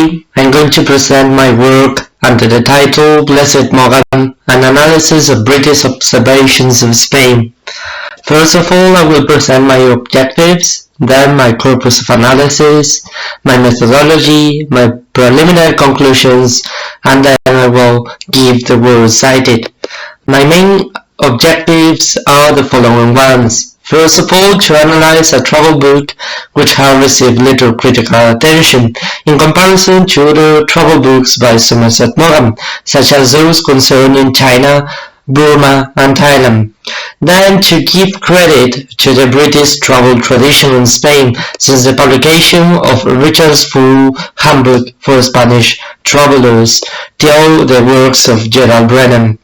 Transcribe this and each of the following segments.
Today, I'm going to present my work under the title Blessed Morgan, an analysis of British observations of Spain. First of all, I will present my objectives, then my corpus of analysis, my methodology, my preliminary conclusions, and then I will give the words cited. My main objectives are the following ones. First of all, to analyze a travel book which have received little critical attention in comparison to other travel books by Somerset Maugham, such as those concerning China, Burma, and Thailand. Then to give credit to the British travel tradition in Spain since the publication of Richard's full handbook for Spanish travelers till the works of Gerald Brennan.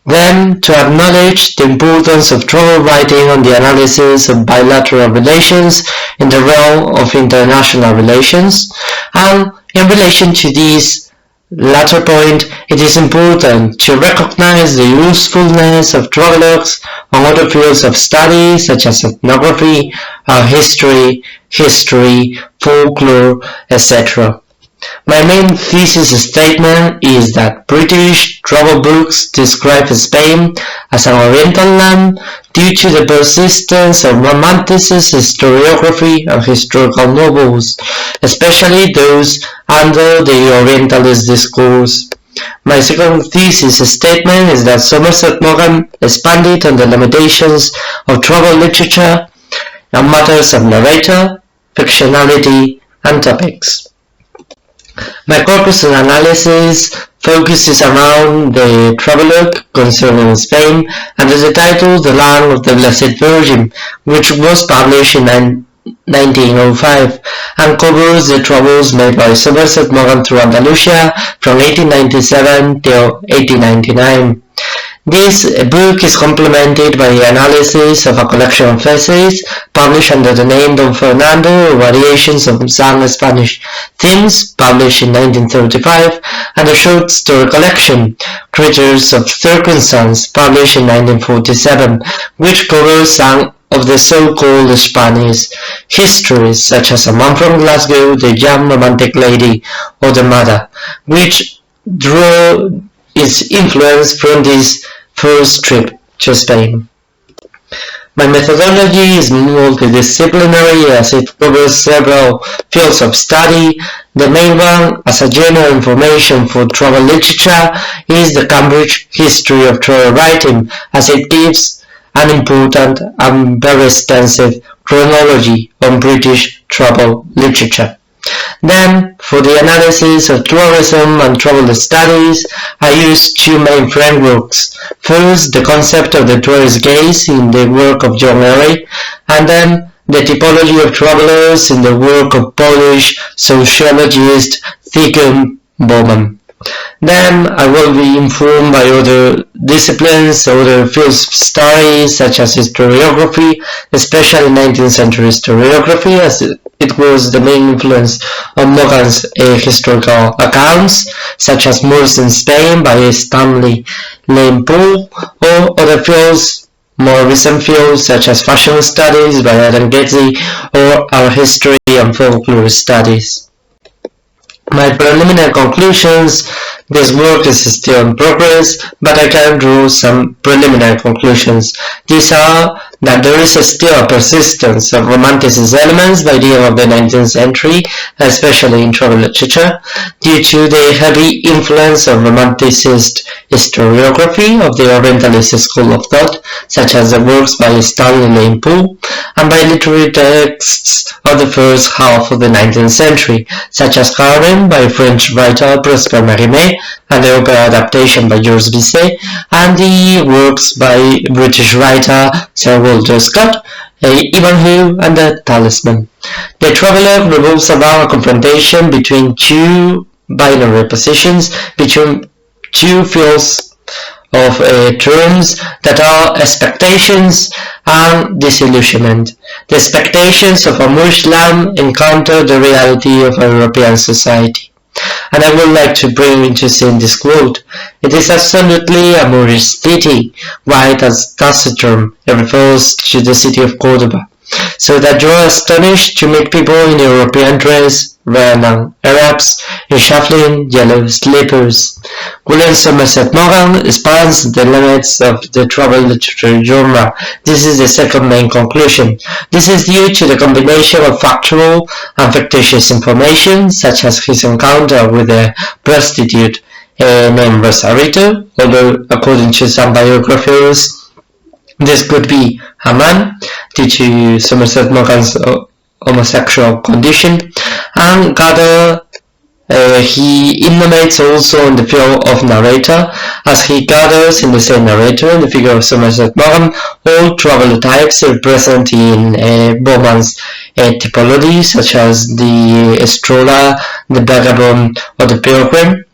Then, to acknowledge the importance of travel writing on the analysis of bilateral relations in the realm of international relations, and in relation to this latter point, it is important to recognize the usefulness of travelogues on other fields of study such as ethnography, history, folklore, etc. My main thesis statement is that British travel books describe Spain as an Oriental land due to the persistence of Romanticist historiography and historical novels, especially those under the Orientalist discourse. My second thesis statement is that Somerset Maugham expanded on the limitations of travel literature on matters of narrator, fictionality, and topics. My corpus of analysis focuses around the travelogue concerning Spain under the title The Land of the Blessed Virgin, which was published in 1905 and covers the travels made by Somerset Maugham through Andalusia from 1897 till 1899. This book is complemented by the analysis of a collection of essays published under the name Don Fernando or Variations of some Spanish Themes, published in 1935, and a short story collection, Creatures of Circumstance, published in 1947, which covers some of the so-called Spanish histories, such as A Man from Glasgow, The Young Romantic Lady, or The Mother, which drew its influence from this first trip to Spain. My methodology is multidisciplinary as it covers several fields of study. The main one, as a general information for travel literature, is the Cambridge History of Travel Writing, as it gives an important and very extensive chronology on British travel literature. Then, for the analysis of tourism and travel studies, I use two main frameworks. First, the concept of the tourist gaze in the work of John Early, and then the typology of travelers in the work of Polish sociologist Zygmunt Bauman. Then I will be informed by other disciplines, other fields of study, such as historiography, especially 19th century historiography, as it was the main influence on Morgan's historical accounts, such as Moors in Spain by Stanley Lane Poole, or other fields, more recent fields, such as fashion studies by Adam Getty, or art history and folklore studies. My preliminary conclusions: this work is still in progress, but I can draw some preliminary conclusions. These are that there is still a persistence of Romanticist elements by the end of the 19th century, especially in travel literature, due to the heavy influence of Romanticist historiography of the Orientalist school of thought, such as the works by Stanley Lane Poole, and by literary texts of the first half of the 19th century, such as Carmen by French writer Prosper Mérimée, and the opera adaptation by Georges Bizet, and the works by British writer Sir Walter Scott, Ivanhoe, and The Talisman. The travelogue revolves around a confrontation between two binary positions, between two fields of terms that are expectations and disillusionment. The expectations of a Moorish land encounter the reality of a European society. And I would like to bring into scene this quote: "It is absolutely a Moorish city, right as Taciturn refers to the city of Cordoba. so that you are astonished to meet people in European dress, rather Arabs in shuffling yellow slippers. William Somerset Maugham expands the limits of the travel literature genre. This is the second main conclusion. This is due to the combination of factual and fictitious information, such as his encounter with a prostitute named Rosarito, although according to some biographers, this could be a man due to Somerset Maugham's homosexual condition, and Gather he innovates also in the figure of narrator, as he gathers in the same narrator in the figure of Somerset Maugham all traveler types represented in Bowman's typology, such as the stroller, the vagabond, or the pilgrim.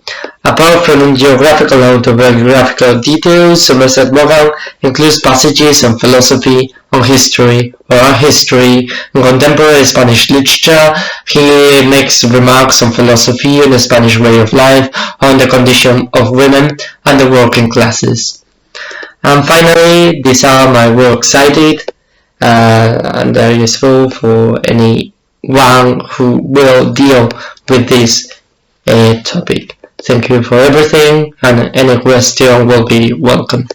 Apart from geographical and autobiographical details, Somerset Maugham includes passages on philosophy, on history, or art history, in contemporary Spanish literature. He makes remarks on philosophy and the Spanish way of life, on the condition of women and the working classes. And finally, these are my works cited, and they're useful for anyone who will deal with this topic. Thank you for everything, and any question will be welcome.